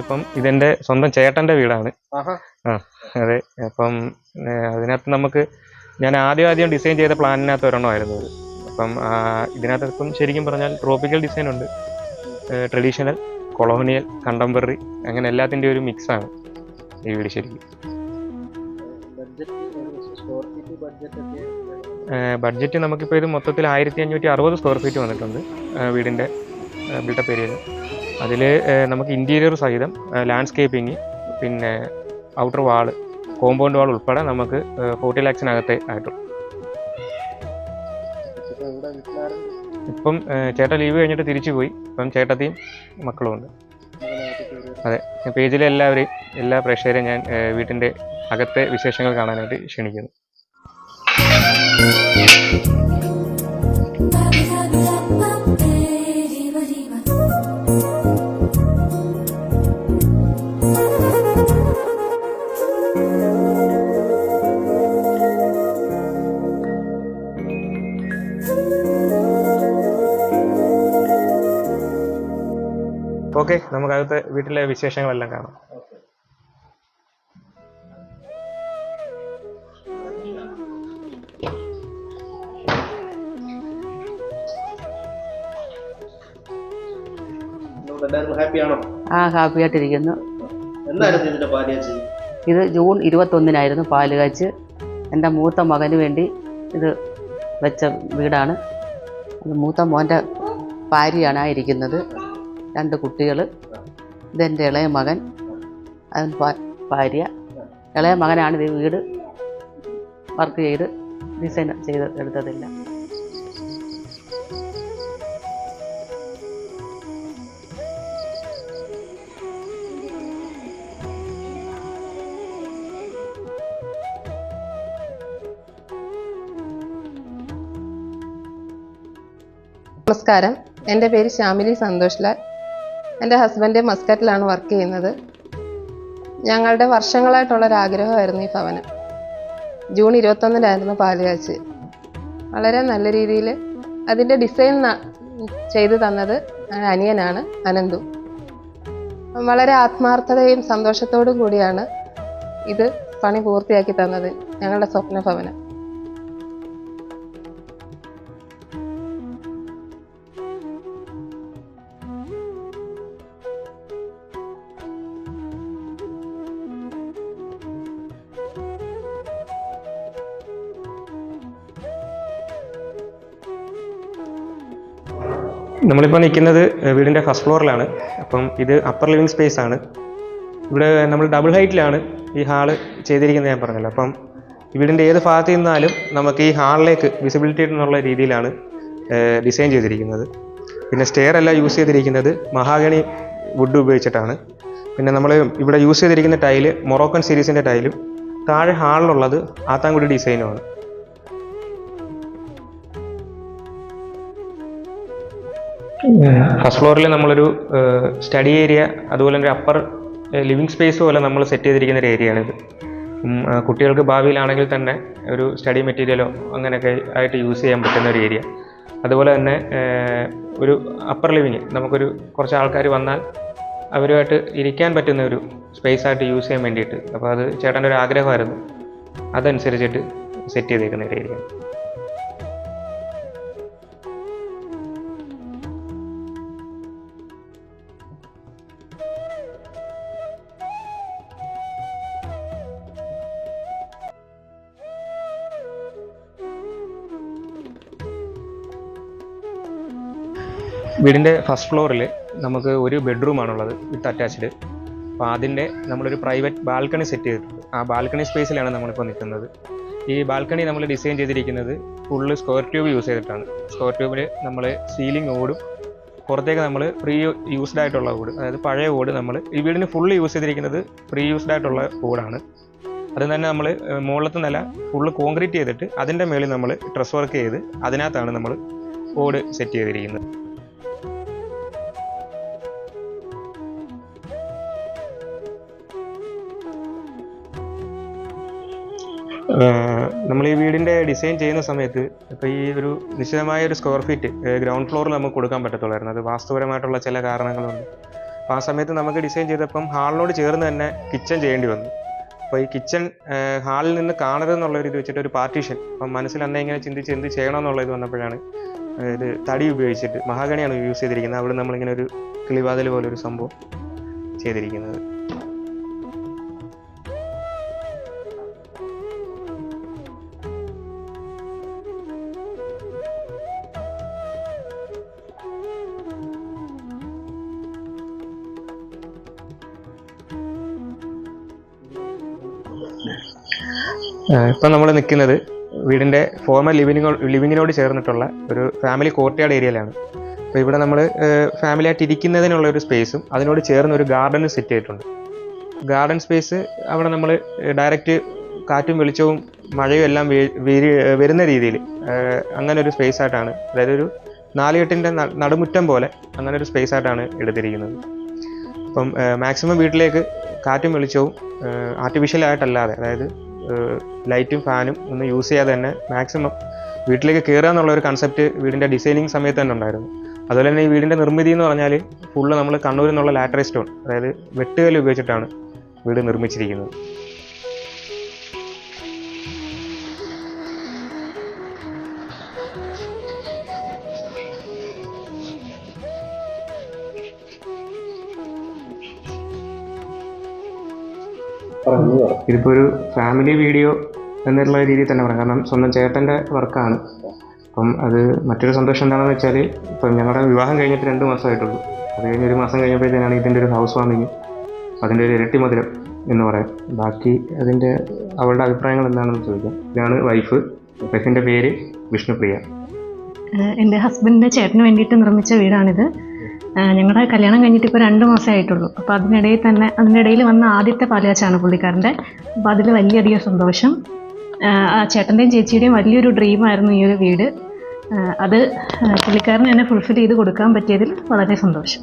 അപ്പം ഇതെൻ്റെ സ്വന്തം ചേട്ടൻ്റെ വീടാണ്. അതെ. അപ്പം അതിനകത്ത് നമുക്ക് ഞാൻ ആദ്യം ഡിസൈൻ ചെയ്ത പ്ലാനിനകത്ത് ഒരെണ്ണമായിരുന്നു ഇത്. അപ്പം ഇതിനകത്ത് ഇപ്പം ശരിക്കും പറഞ്ഞാൽ ട്രോപ്പിക്കൽ ഡിസൈൻ ഉണ്ട്, ട്രഡീഷണൽ, കൊളോണിയൽ, കണ്ടംപററി, അങ്ങനെ എല്ലാത്തിൻ്റെ ഒരു മിക്സാണ് ഈ വീട് ശരിക്കും. ബഡ്ജറ്റ് നമുക്കിപ്പോൾ ഇത് മൊത്തത്തിൽ 1560 സ്ക്വയർ ഫീറ്റ് വന്നിട്ടുണ്ട് വീടിൻ്റെ ബിൽട്ടപ്പ് ഏരിയയിൽ. അതിൽ നമുക്ക് ഇൻറ്റീരിയർ സഹിതം ലാൻഡ്സ്കേപ്പിങ്, പിന്നെ ഔട്ടർ വാൾ, കോമ്പൗണ്ട് വാൾ ഉൾപ്പെടെ നമുക്ക് 40 lakhs ആയിട്ടുള്ളൂ. ഇപ്പം ചേട്ടൻ ലീവ് കഴിഞ്ഞിട്ട് തിരിച്ചു പോയി. ഇപ്പം ചേട്ടത്തിയും മക്കളും ഉണ്ട്. അതെ. പേജിലെ എല്ലാ പ്രേക്ഷകരെയും ഞാൻ വീട്ടിൻ്റെ അകത്തെ വിശേഷങ്ങൾ കാണാനായിട്ട് ക്ഷണിക്കുന്നു. ഓക്കെ, നമുക്കകത്തെ വീട്ടിലെ വിശേഷങ്ങളെല്ലാം കാണാം. ഹാപ്പിയായിട്ടിരിക്കുന്നു. ഇത് ജൂൺ 21-നായിരുന്നു പാല് കാച്ച്. എൻ്റെ മൂത്ത മകന് വേണ്ടി ഇത് വെച്ച വീടാണ്. അത് മൂത്ത മോൻ്റെ ഭാര്യയാണ് ആയിരിക്കുന്നത്. 2 കുട്ടികൾ. ഇതെൻ്റെ ഇളയ മകൻ, അവൻ ഭാര്യ. ഇളയ മകനാണ് ഇത് വീട് വർക്ക് ചെയ്ത് ഡിസൈൻ ചെയ്ത് എടുത്തതില്ല. നമസ്കാരം, എൻ്റെ പേര് ശ്യാമിലി സന്തോഷ് ലാൽ. എൻ്റെ ഹസ്ബൻഡ് മസ്കറ്റിലാണ് വർക്ക് ചെയ്യുന്നത്. ഞങ്ങളുടെ വർഷങ്ങളായിട്ടുള്ളൊരാഗ്രഹമായിരുന്നു ഈ ഭവനം. ജൂൺ 21-നായിരുന്നു പാല് കാച്ച്. വളരെ നല്ല രീതിയിൽ അതിൻ്റെ ഡിസൈൻ ചെയ്തു തന്നത് അനിയനാണ്, അനന്തു. വളരെ ആത്മാർത്ഥതയും സന്തോഷത്തോടും കൂടിയാണ് ഇത് പണി പൂർത്തിയാക്കി തന്നത്, ഞങ്ങളുടെ സ്വപ്ന ഭവനം. നമ്മളിപ്പോൾ നിൽക്കുന്നത് വീടിൻ്റെ ഫസ്റ്റ് ഫ്ലോറിലാണ്. അപ്പം ഇത് അപ്പർ ലിവിങ് സ്പേസ് ആണ്. ഇവിടെ നമ്മൾ ഡബിൾ ഹൈറ്റിലാണ് ഈ ഹാള് ചെയ്തിരിക്കുന്നത്, ഞാൻ പറഞ്ഞല്ലോ. അപ്പം വീടിൻ്റെ ഏത് ഭാഗത്ത് നിന്നാലും നമുക്ക് ഈ ഹാളിലേക്ക് വിസിബിലിറ്റി എന്നുള്ള രീതിയിലാണ് ഡിസൈൻ ചെയ്തിരിക്കുന്നത്. പിന്നെ സ്റ്റെയർ എല്ലാം യൂസ് ചെയ്തിരിക്കുന്നത് മഹാഗണി വുഡ് ഉപയോഗിച്ചിട്ടാണ്. പിന്നെ നമ്മൾ ഇവിടെ യൂസ് ചെയ്തിരിക്കുന്ന ടൈല് മൊറോക്കൻ സീരീസിൻ്റെ ടൈലും, താഴെ ഹാളിലുള്ളത് ആത്താൻകുടി ഡിസൈനുമാണ്. ഫസ്റ്റ് ഫ്ലോറിൽ നമ്മളൊരു സ്റ്റഡി ഏരിയ, അതുപോലെ ഒരു അപ്പർ ലിവിങ് സ്പേസ് പോലെ നമ്മൾ സെറ്റ് ചെയ്തിരിക്കുന്ന ഒരു ഏരിയയാണിത്. കുട്ടികൾക്ക് ഭാവിയിലാണെങ്കിൽ തന്നെ ഒരു സ്റ്റഡി മെറ്റീരിയലോ അങ്ങനെയൊക്കെ ആയിട്ട് യൂസ് ചെയ്യാൻ പറ്റുന്ന ഒരു ഏരിയ. അതുപോലെ തന്നെ ഒരു അപ്പർ ലിവിങ്, നമുക്കൊരു കുറച്ച് ആൾക്കാർ വന്നാൽ അവരുമായിട്ട് ഇരിക്കാൻ പറ്റുന്ന ഒരു സ്പേസ് ആയിട്ട് യൂസ് ചെയ്യാൻ വേണ്ടിയിട്ട്. അപ്പോൾ അത് ചേട്ടൻ്റെ ഒരു ആഗ്രഹമായിരുന്നു, അതനുസരിച്ചിട്ട് സെറ്റ് ചെയ്തേക്കുന്ന ഒരു ഏരിയ. വീടിൻ്റെ ഫസ്റ്റ് ഫ്ലോറിൽ നമുക്ക് ഒരു ബെഡ്റൂമാണുള്ളത് വിത്ത് അറ്റാച്ച്ഡ്. അപ്പോൾ അതിൻ്റെ നമ്മളൊരു പ്രൈവറ്റ് ബാൽക്കണി സെറ്റ് ചെയ്തിട്ടുണ്ട്. ആ ബാൽക്കണി സ്പേസിലാണ് നമ്മളിപ്പോൾ നിൽക്കുന്നത്. ഈ ബാൽക്കണി നമ്മൾ ഡിസൈൻ ചെയ്തിരിക്കുന്നത് ഫുള്ള് സ്ക്വയർ ട്യൂബ് യൂസ് ചെയ്തിട്ടാണ്. സ്ക്വയർ ട്യൂബിൽ നമ്മൾ സീലിംഗ് ഓടും, പുറത്തേക്ക് നമ്മൾ പ്രീ യൂസ്ഡ് ആയിട്ടുള്ള ഓട്, അതായത് പഴയ ഓട് നമ്മൾ ഈ വീടിന് ഫുള്ള് യൂസ് ചെയ്തിരിക്കുന്നത് പ്രീ യൂസ്ഡ് ആയിട്ടുള്ള ഓടാണ്. അത് തന്നെ നമ്മൾ മുകളിലത്തെ നില ഫുള്ള് കോൺക്രീറ്റ് ചെയ്തിട്ട് അതിൻ്റെ മേളിൽ നമ്മൾ ഡ്രസ് വർക്ക് ചെയ്ത് അതിനകത്താണ് നമ്മൾ ഓട് സെറ്റ് ചെയ്തിരിക്കുന്നത്. നമ്മൾ ഈ വീടിൻ്റെ ഡിസൈൻ ചെയ്യുന്ന സമയത്ത് ഇപ്പോൾ ഈ ഒരു നിശ്ചിതമായ ഒരു സ്ക്വയർ ഫീറ്റ് ഗ്രൗണ്ട് ഫ്ലോറിൽ നമുക്ക് കൊടുക്കാൻ പറ്റത്തുള്ളായിരുന്നു. അത് വാസ്തുപരമായിട്ടുള്ള ചില കാരണങ്ങളുണ്ട്. അപ്പോൾ ആ സമയത്ത് നമുക്ക് ഡിസൈൻ ചെയ്തപ്പം ഹാളിനോട് ചേർന്ന് തന്നെ കിച്ചൺ ചെയ്യേണ്ടി വന്നു. അപ്പോൾ ഈ കിച്ചൺ ഹാളിൽ നിന്ന് കാണരുതെന്നുള്ളൊരു ഇത് വെച്ചിട്ട് ഒരു പാർട്ടീഷൻ, അപ്പം മനസ്സിൽ അന്നേ ഇങ്ങനെ ചിന്തിച്ച് എന്ത് ചെയ്യണമെന്നുള്ളത് വന്നപ്പോഴാണ് ഇത് തടി ഉപയോഗിച്ചിട്ട്, മഹാഗണിയാണ് യൂസ് ചെയ്തിരിക്കുന്നത്, അവിടെ നമ്മളിങ്ങനെ ഒരു കിളിവാതിൽ പോലെ ഒരു സംഭവം ചെയ്തിരിക്കുന്നത്. ഇപ്പം നമ്മൾ നിൽക്കുന്നത് വീടിൻ്റെ ഫോർമൽ ലിവിങ്ങിനോട് ചേർന്നിട്ടുള്ള ഒരു ഫാമിലി കോർട്ട്യാർഡ് ഏരിയയിലാണ്. അപ്പോൾ ഇവിടെ നമ്മൾ ഫാമിലി ആയിട്ട് ഇരിക്കുന്നതിനുള്ള ഒരു സ്പേസും അതിനോട് ചേർന്ന് ഒരു ഗാർഡനും സെറ്റ് ചെയ്തിട്ടുണ്ട്. ഗാർഡൻ സ്പേസ് അവിടെ നമ്മൾ ഡയറക്റ്റ് കാറ്റും വെളിച്ചവും മഴയും എല്ലാം വരുന്ന രീതിയിൽ അങ്ങനെ ഒരു സ്പേസ് ആയിട്ടാണ്, അതായത് ഒരു 4 കെട്ടിൻ്റെ നടുമുറ്റം പോലെ അങ്ങനെ ഒരു സ്പേസ് ആയിട്ടാണ് എടുത്തിരിക്കുന്നത്. അപ്പം മാക്സിമം വീട്ടിലേക്ക് കാറ്റും വെളിച്ചവും ആർട്ടിഫിഷ്യലായിട്ടല്ലാതെ, അതായത് ലൈറ്റും ഫാനും ഒന്നും യൂസ് ചെയ്യാതെ തന്നെ മാക്സിമം വീട്ടിലേക്ക് കയറുക എന്നുള്ള ഒരു കൺസെപ്റ്റ് വീടിൻ്റെ ഡിസൈനിങ് സമയത്ത് തന്നെ ഉണ്ടായിരുന്നു. അതുപോലെ തന്നെ ഈ വീടിൻ്റെ നിർമ്മിതി എന്ന് പറഞ്ഞാൽ ഫുള്ള് നമ്മൾ കണ്ണൂരിൽ നിന്നുള്ള ലാറ്ററൈ സ്റ്റോൺ, അതായത് വെട്ടുകല്ല് ഉപയോഗിച്ചിട്ടാണ് വീട് നിർമ്മിച്ചിരിക്കുന്നത്. ഇതിപ്പോൾ ഒരു ഫാമിലി വീഡിയോ എന്നുള്ള രീതിയിൽ തന്നെ പറയാം, കാരണം സ്വന്തം ചേട്ടൻ്റെ വർക്കാണ്. അപ്പം അത് മറ്റൊരു സന്തോഷം എന്താണെന്ന് വെച്ചാൽ, ഇപ്പം ഞങ്ങളുടെ വിവാഹം കഴിഞ്ഞിട്ട് 2 മാസമായിട്ടുള്ളൂ. അത് കഴിഞ്ഞ് 1 മാസം കഴിഞ്ഞപ്പോഴത്തേനാണ് ഇതിൻ്റെ ഒരു ഹൗസ് വാമിങ്, അതിൻ്റെ ഒരു ഇരട്ടി മധുരം എന്ന് പറയാം. ബാക്കി അതിൻ്റെ അവളുടെ അഭിപ്രായങ്ങൾ എന്താണെന്ന് ചോദിക്കാം. ഇതാണ് വൈഫ്, വൈഫിൻ്റെ പേര് വിഷ്ണുപ്രിയ. എൻ്റെ ഹസ്ബൻഡിൻ്റെ ചേട്ടന് വേണ്ടിയിട്ട് നിർമ്മിച്ച വീടാണിത്. ഞങ്ങളുടെ കല്യാണം കഴിഞ്ഞിട്ട് ഇപ്പോൾ 2 മാസമേ ആയിട്ടുള്ളൂ. അപ്പോൾ അതിനിടയിൽ വന്ന ആദ്യത്തെ പാലുകാച്ചാണ് പുള്ളിക്കാരൻ്റെ. അപ്പോൾ അതിൽ വലിയധികം സന്തോഷം. ആ ചേട്ടൻ്റെയും ചേച്ചിയുടെയും വലിയൊരു ഡ്രീമായിരുന്നു ഈ ഒരു വീട്. അത് പുള്ളിക്കാരന് എന്നെ ഫുൾഫിൽ ചെയ്ത് കൊടുക്കാൻ പറ്റിയതിൽ വളരെ സന്തോഷം.